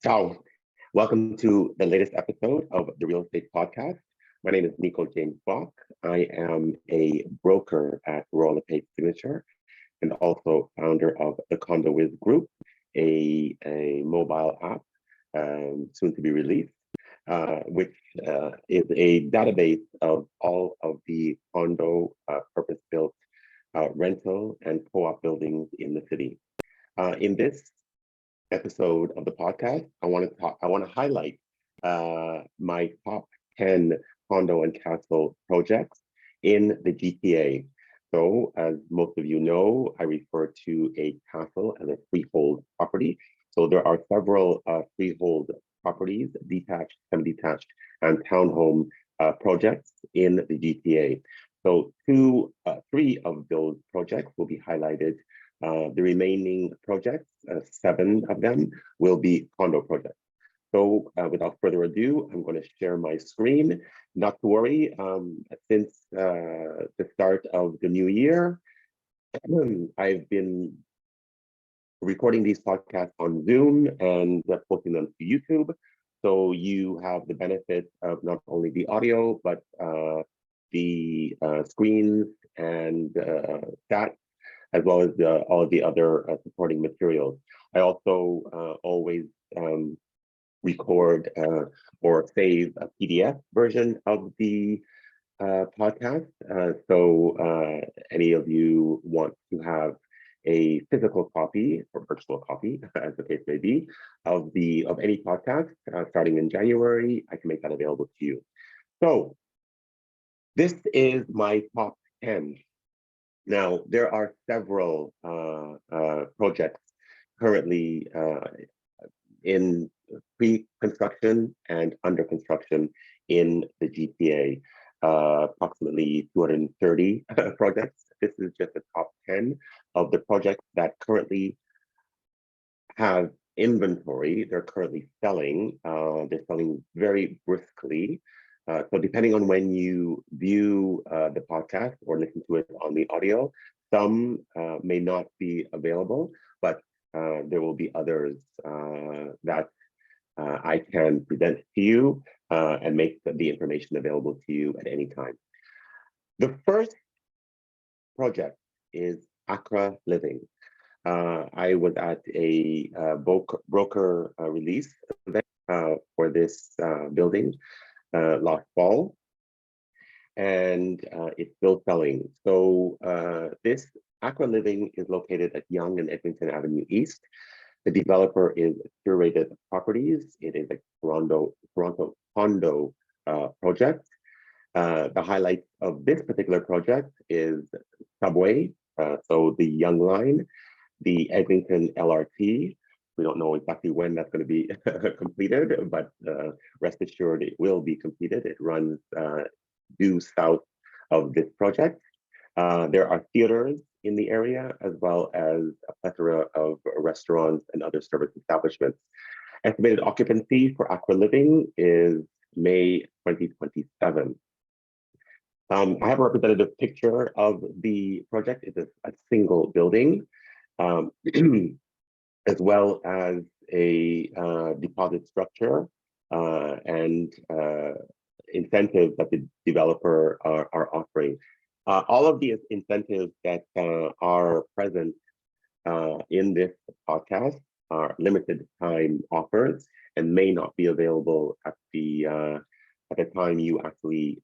So, welcome to the latest episode of the Real Estate Podcast. My name is Nico James-Bock. I am a broker at Royal LePage Signature and also founder of the CondoWiz Group, a mobile app soon to be released, which is a database of all of the condo purpose-built rental and co-op buildings in the city. In this episode of the podcast, I want to highlight my top 10 condo and castle projects in the GTA. So, as most of you know, I refer to a castle as a freehold property. So there are several freehold properties, detached, semi-detached, and townhome projects in the GTA. So three of those projects will be highlighted. The remaining projects, 7 of them, will be condo projects. So without further ado, I'm going to share my screen. Not to worry, since the start of the new year, I've been recording these podcasts on Zoom and posting them to YouTube. So you have the benefit of not only the audio, but the screens and stats, as well as all of the other supporting materials. I also always record or save a PDF version of the podcast. So any of you want to have a physical copy or virtual copy, as the case may be, of any podcast starting in January, I can make that available to you. So this is my top 10. Now, there are several projects currently in pre-construction and under construction in the GTA, approximately 230 projects. This is just the top 10 of the projects that currently have inventory. They're currently selling. They're selling very briskly. So depending on when you view the podcast or listen to it on the audio, some may not be available, but there will be others that I can present to you and make the information available to you at any time. The first project is AKRA Living. I was at a broker release event for this building last fall, and it's still selling. So this AKRA Living is located at Yonge and Eglinton Avenue East. The developer is Curated Properties. It is a Toronto condo project. The highlight of this particular project is subway, so the Yonge line, the Eglinton LRT. We don't know exactly when that's going to be completed, but rest assured it will be completed. It runs due south of this project. There are theaters in the area, as well as a plethora of restaurants and other service establishments. Estimated occupancy for AKRA Living is May 2027. I have a representative picture of the project. It is a single building, as well as a deposit structure and incentives that the developer are offering. All of these incentives that are present in this podcast are limited time offers and may not be available at the time you actually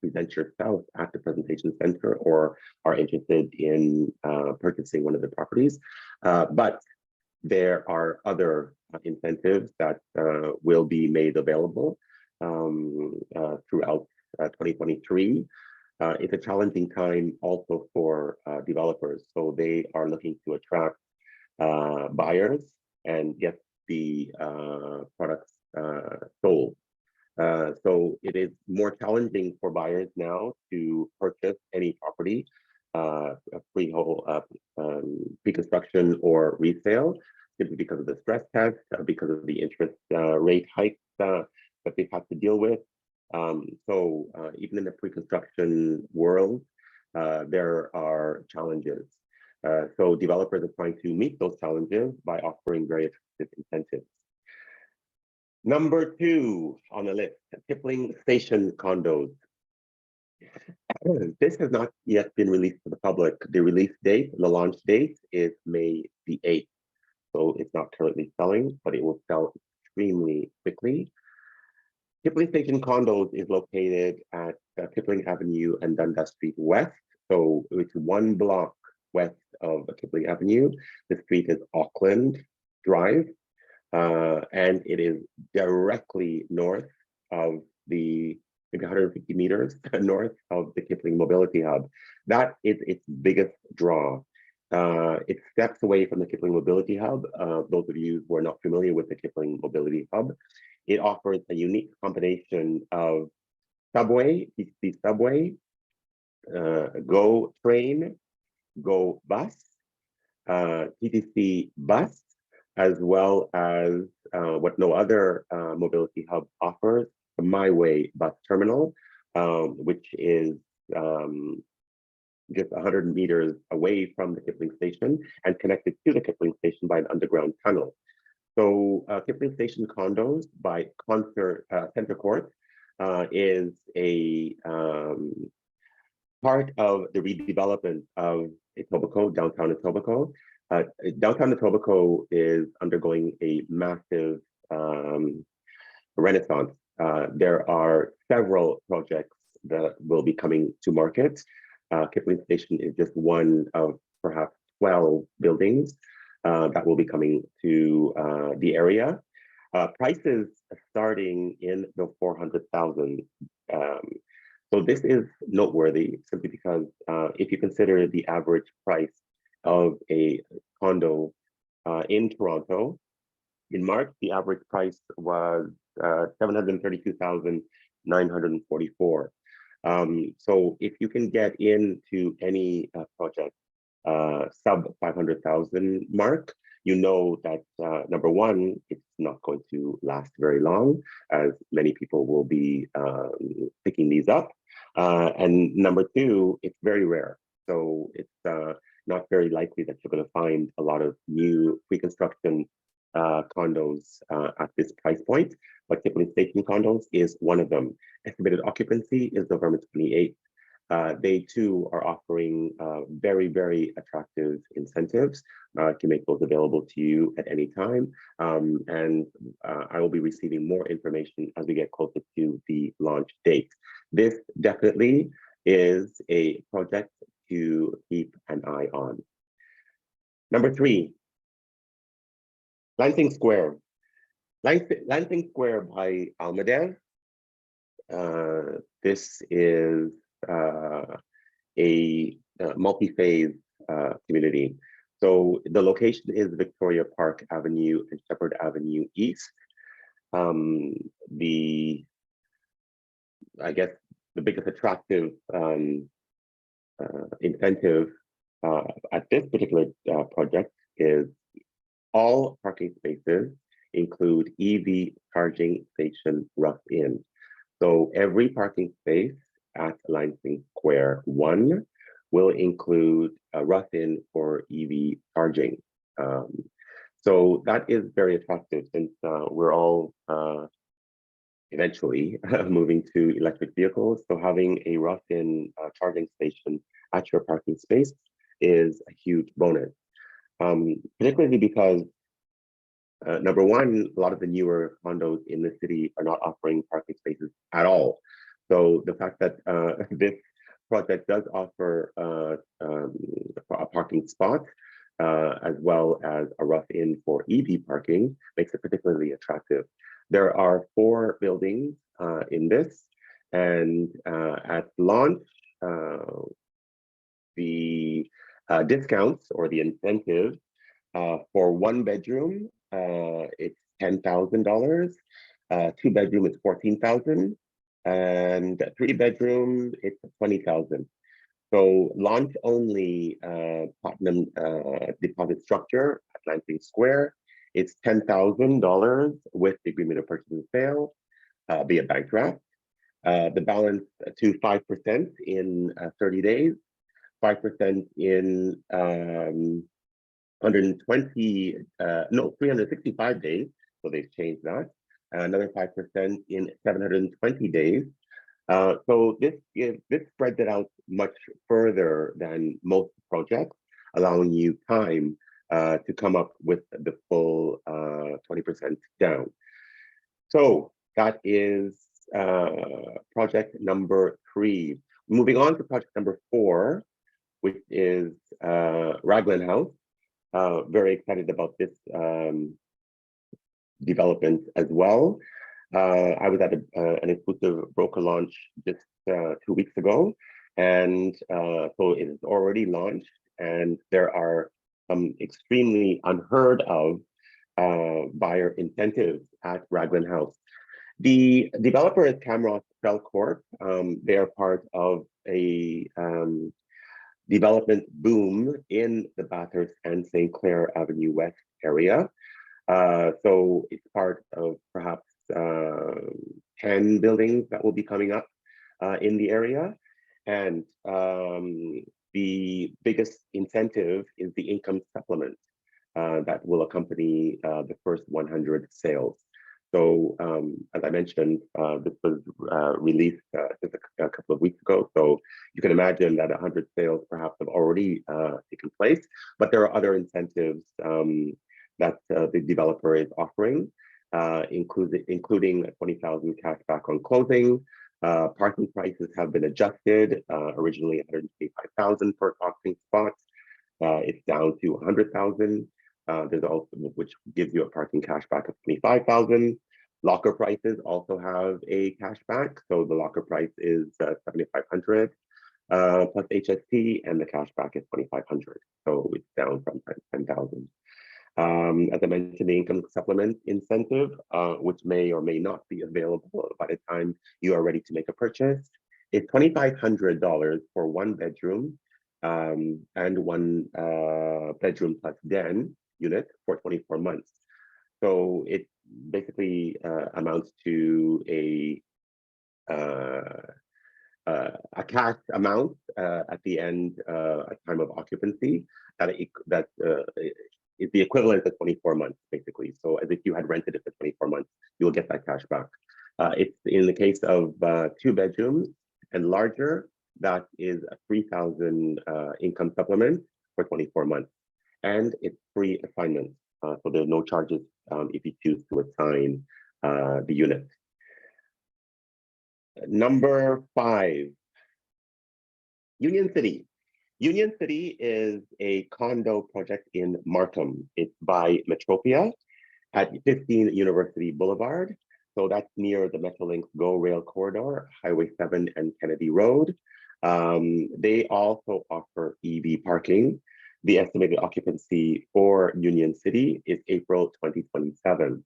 present yourself at the presentation center or are interested in purchasing one of the properties. But there are other incentives that will be made available throughout 2023. It's a challenging time also for developers. So they are looking to attract buyers and get the products sold. So it is more challenging for buyers now to purchase any property, freehold, pre-construction or resale, simply because of the stress test, because of the interest rate hikes that they've had to deal with. So even in the pre-construction world, there are challenges. So developers are trying to meet those challenges by offering very attractive incentives. Number 2 on the list, Kipling Station condos. This has not yet been released to the public. The release date, the launch date is May the 8th. So it's not currently selling, but it will sell extremely quickly. Kipling Station Condos is located at Kipling Avenue and Dundas Street West. So it's 1 block west of Kipling Avenue. The street is Aukland Drive, and it is directly north of maybe 150 meters north of the Kipling Mobility Hub. That is its biggest draw. It steps away from the Kipling Mobility Hub. Those of you who are not familiar with the Kipling Mobility Hub, it offers a unique combination of subway, TTC subway, GO train, GO bus, TTC bus, as well as what no other mobility hub offers, the My Way bus terminal, which is just 100 meters away from the Kipling station and connected to the Kipling station by an underground tunnel. So Kipling Station Condos by CentreCourt is a part of the redevelopment of Etobicoke, downtown Etobicoke. Downtown Etobicoke is undergoing a massive renaissance. There are several projects that will be coming to market. Kipling Station is just one of perhaps 12 buildings that will be coming to the area. Prices starting in the 400,000. So this is noteworthy simply because if you consider the average price of a condo in Toronto, in March, the average price was 732,944. So if you can get into any project sub 500,000 mark, you know that number one, it's not going to last very long, as many people will be picking these up. And number two, it's very rare. So it's not very likely that you're going to find a lot of new pre-construction condos at this price point, but Kipling Station Condos is one of them. Estimated occupancy is November 28th. They too are offering very, very attractive incentives. I can make those available to you at any time. And I will be receiving more information as we get closer to the launch date. This definitely is a project to keep an eye on. Number 3, Lansing Square. Lansing Square by Almadev. This is a multi-phase community. So the location is Victoria Park Avenue and Sheppard Avenue East. I guess the biggest attractive incentive at this particular project is all parking spaces include EV charging station rough-in. So every parking space at Lansing Square 1 will include a rough-in for EV charging. So that is very attractive since we're all eventually moving to electric vehicles. So having a rough-in charging station at your parking space is a huge bonus. Particularly because number one, a lot of the newer condos in the city are not offering parking spaces at all. So the fact that this project does offer a parking spot as well as a rough-in for EV parking makes it particularly attractive. There are 4 buildings in this, and at launch, the discounts or the incentive for 1 bedroom, it's $10,000. 2 bedroom is $14,000, and 3 bedroom it's $20,000. So launch only platinum deposit structure at Lansing Square. It's $10,000 with the agreement of purchase and sale via bank draft. The balance to 5% in 30 days. 5% in 365 days, so they've changed that. another 5% in 720 days. So this spreads it out much further than most projects, allowing you time to come up with the full 20% down. So that is project number 3. Moving on to project number 4, which is Raglan House. Very excited about this development as well. I was at an exclusive broker launch just 2 weeks ago, and so it is already launched, and there are some extremely unheard of buyer incentives at Raglan House. The developer is CamrostFelcorp. They are part of a development boom in the Bathurst and St. Clair Avenue West area. So it's part of perhaps 10 buildings that will be coming up in the area. And the biggest incentive is the income supplement that will accompany the first 100 sales. So as I mentioned, this was released just a couple of weeks ago. So you can imagine that 100 sales perhaps have already taken place, but there are other incentives that the developer is offering, including 20,000 cash back on closing. Parking prices have been adjusted, originally 125,000 per parking spot. It's down to 100,000. There's also, which gives you a parking cashback of 25,000. Locker prices also have a cashback. So the locker price is 7,500 plus HST, and the cashback is 2,500. So it's down from 10,000. As I mentioned, the income supplement incentive, which may or may not be available by the time you are ready to make a purchase, is $2,500 for 1 bedroom and 1 bedroom plus den unit for 24 months. So it basically amounts to a cash amount at the end at time of occupancy that is the equivalent of 24 months, basically. So as if you had rented it for 24 months, you will get that cash back. It's in the case of 2 bedrooms and larger, that is a 3,000 income supplement for 24 months. And it's free assignment. So there are no charges if you choose to assign the unit. Number 5, Union City. Union City is a condo project in Markham. It's by Metropia at 15 University Boulevard. So that's near the Metrolink GO Rail Corridor, Highway 7 and Kennedy Road. They also offer EV parking. The estimated occupancy for Union City is April 2027.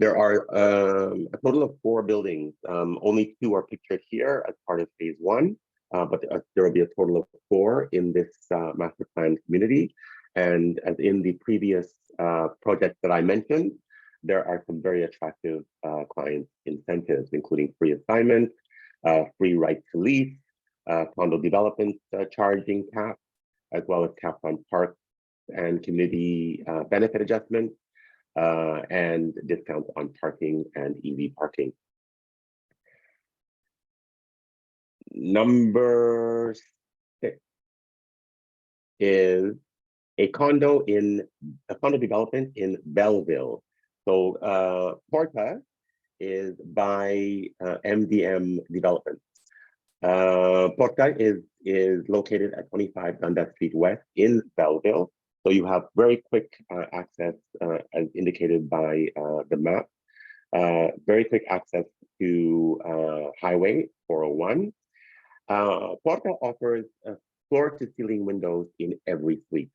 There are a total of 4 buildings. Only 2 are pictured here as part of phase 1. But there will be a total of 4 in this master plan community. And as in the previous projects that I mentioned, there are some very attractive client incentives, including free assignment, free right to lease, condo development charging cap, as well as caps on parks and community benefit adjustments, and discounts on parking and EV parking. Number 6 is a condo development in Belleville. So Porta is by MDM Development. Porta is located at 25 Dundas Street West in Belleville. So you have very quick access, as indicated by the map. Very quick access to Highway 401. Porta offers floor-to-ceiling windows in every suite.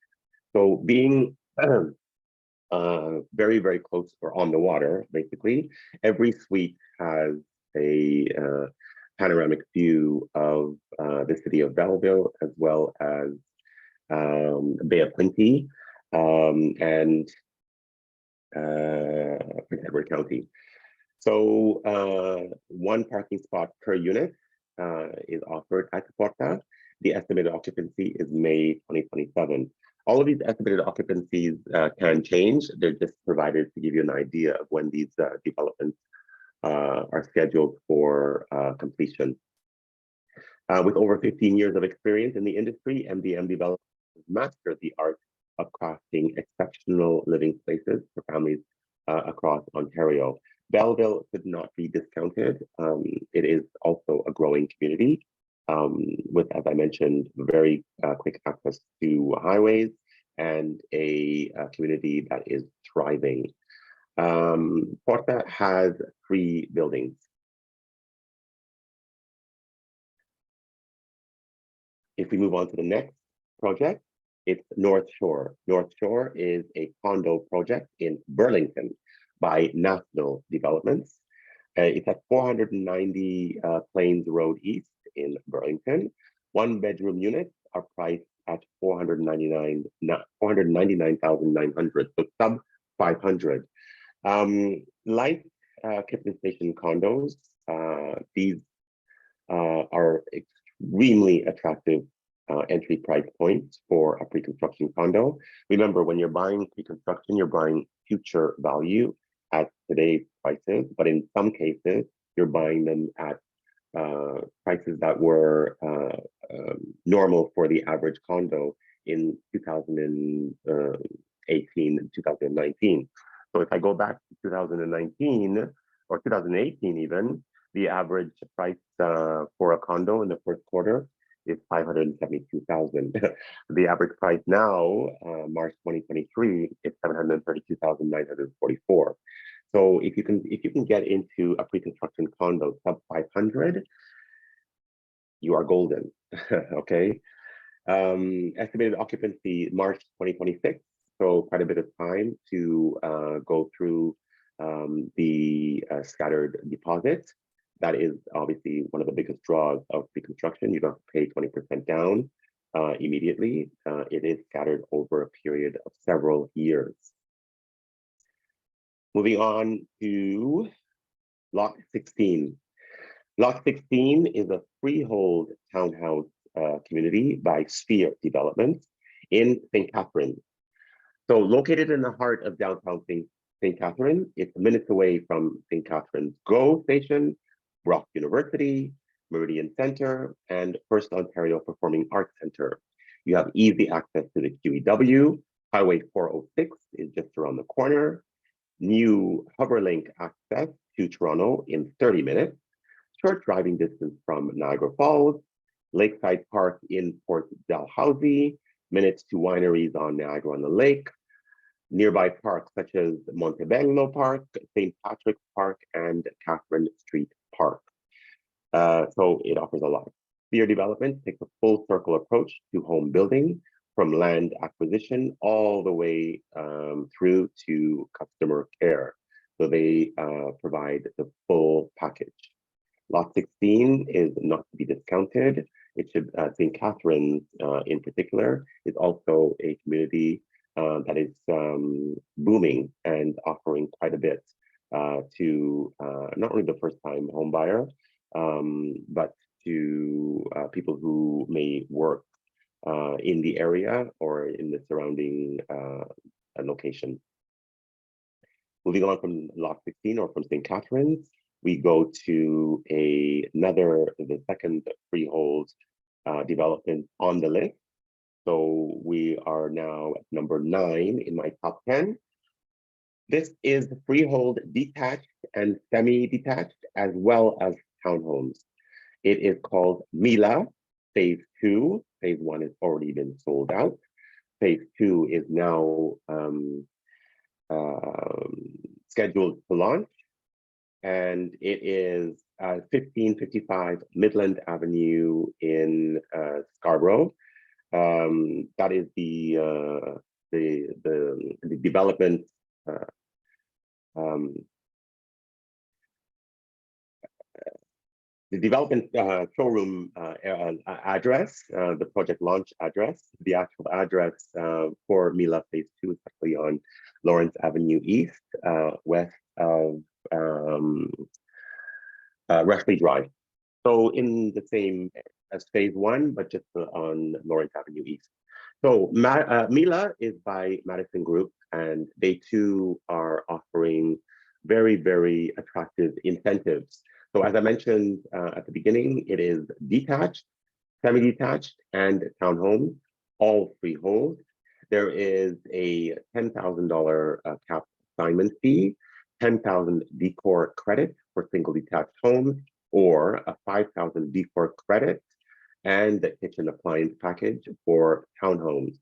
So being very, very close or on the water, basically, every suite has a panoramic view of the city of Belleville, as well as Bay of Plenty and Prince Edward County. So 1 parking spot per unit is offered at Porta. The estimated occupancy is May 2027. All of these estimated occupancies can change. They're just provided to give you an idea of when these developments are scheduled for completion. With over 15 years of experience in the industry, MDM Development has mastered the art of crafting exceptional living spaces for families across Ontario. Belleville should not be discounted. It is also a growing community with, as I mentioned, very quick access to highways and a community that is thriving. Porta has 3 buildings. If we move on to the next project, it's Northshore. Northshore is a condo project in Burlington by National Developments. It's at 490 Plains Road East in Burlington. 1-bedroom units are priced at $499,900, so sub 500. Like Kipling Station condos, these are extremely attractive entry price points for a pre-construction condo. Remember, when you're buying pre-construction, you're buying future value at today's prices, but in some cases, you're buying them at prices that were normal for the average condo in 2018 and 2019. So if I go back to 2019 or 2018 even, the average price for a condo in the first quarter is $572,000. The average price now, March 2023, is $732,944. So if you can get into a pre-construction condo sub 500, you are golden. Okay. Estimated occupancy March 2026. So quite a bit of time to go through the scattered deposits. That is obviously one of the biggest draws of pre-construction. You don't have to pay 20% down immediately. It is scattered over a period of several years. Moving on to Lot 16. Lot 16 is a freehold townhouse community by Sphere Developments in St. Catharines. So located in the heart of downtown St. Catharines, it's minutes away from St. Catharines GO Station, Brock University, Meridian Center, and First Ontario Performing Arts Center. You have easy access to the QEW. Highway 406 is just around the corner. New Hoverlink access to Toronto in 30 minutes. Short driving distance from Niagara Falls. Lakeside Park in Port Dalhousie. Minutes to wineries on Niagara-on-the-Lake. Nearby parks such as Montebello Park, St. Patrick's Park, and Catherine Street Park. So it offers a lot. Sphere Development takes a full circle approach to home building, from land acquisition all the way through to customer care. So they provide the full package. Lot 16 is not to be discounted. It should, St. Catharines in particular, is also a community that is booming and offering quite a bit to not only the first-time home buyer, but to people who may work in the area or in the surrounding location. Moving on from Lot 16 or from St. Catharines, we go to the second freehold development on the list. So we are now at number 9 in my top 10. This is freehold detached and semi-detached as well as townhomes. It is called Mila Phase 2. Phase 1 has already been sold out. Phase 2 is now scheduled to launch. And it is 1555 Midland Avenue in Scarborough. That is the development showroom address, the project launch address. The actual address for Mila Phase 2 is actually on Lawrence Avenue East, west of Rushley Drive. So in the same as Phase 1, but just on Lawrence Avenue East. So Mila is by Madison Group, and they too are offering very, very attractive incentives. So as I mentioned at the beginning, it is detached, semi-detached, and townhomes, all freehold. There is a $10,000 cap assignment fee, 10,000 decor credit for single detached homes, or a 5,000 decor credit and the kitchen appliance package for townhomes.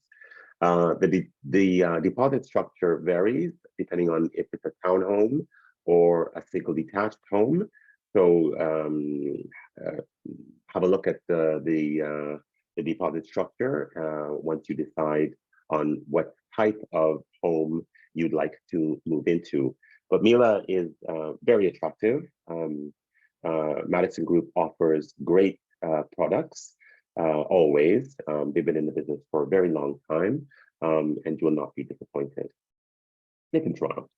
The deposit structure varies depending on if it's a townhome or a single detached home. So have a look at the deposit structure once you decide on what type of home you'd like to move into. But Mila is very attractive. Madison Group offers great products always. They've been in the business for a very long time, and you will not be disappointed. Nick in Toronto.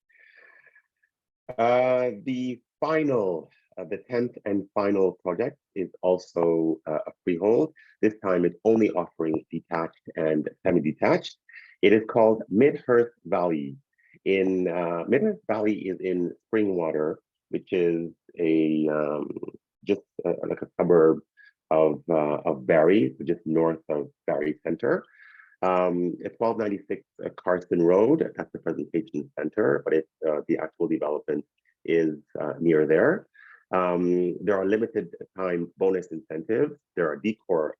The 10th and final project is also a freehold. This time it's only offering detached and semi-detached. It is called Midhurst Valley. Midhurst Valley is in Springwater, which is just like a suburb of Barrie, just north of Barrie Centre. It's 1296 Carson Road. That's the presentation center, but the actual development is near there. There are limited time bonus incentives. There are decor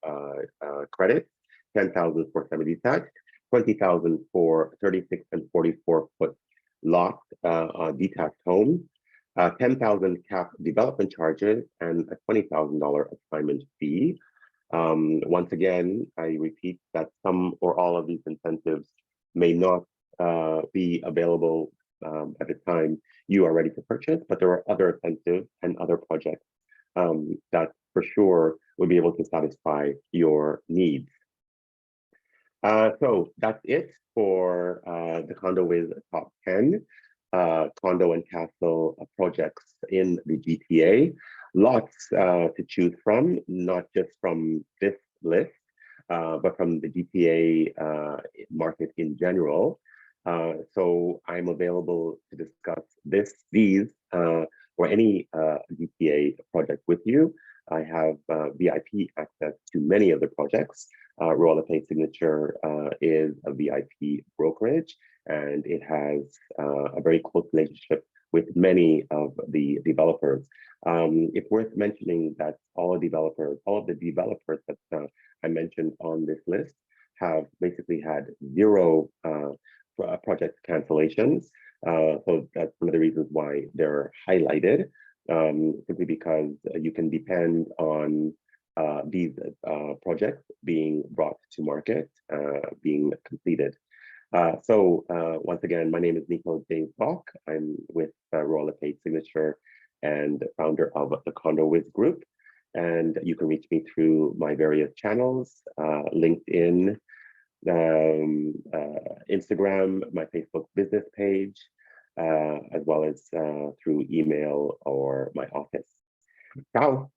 credits, 10,000 for semi-detached, 20,000 for 36 and 44-foot lot detached homes, 10,000 cap development charges, and a $20,000 assignment fee. Once again, I repeat that some or all of these incentives may not be available at the time you are ready to purchase, but there are other incentives and other projects that for sure will be able to satisfy your needs. So that's it for the CondoWiz Top 10 condo and castle projects in the GTA. Lots to choose from, not just from this list, but from the GTA market in general. So I'm available to discuss these or any GTA project with you. I have VIP access to many of the projects. Royal LePage Signature is a VIP brokerage, and it has a very close relationship with many of the developers. It's worth mentioning that all of the developers that I mentioned on this list have basically had zero project cancellations. So that's one of the reasons why they're highlighted, simply because you can depend on these projects being brought to market, being completed. So once again, my name is Nico James-Bock. I'm with Royal LePage Signature and founder of the CondoWiz Group. And you can reach me through my various channels, LinkedIn, Instagram, my Facebook business page, as well as through email or my office. Ciao.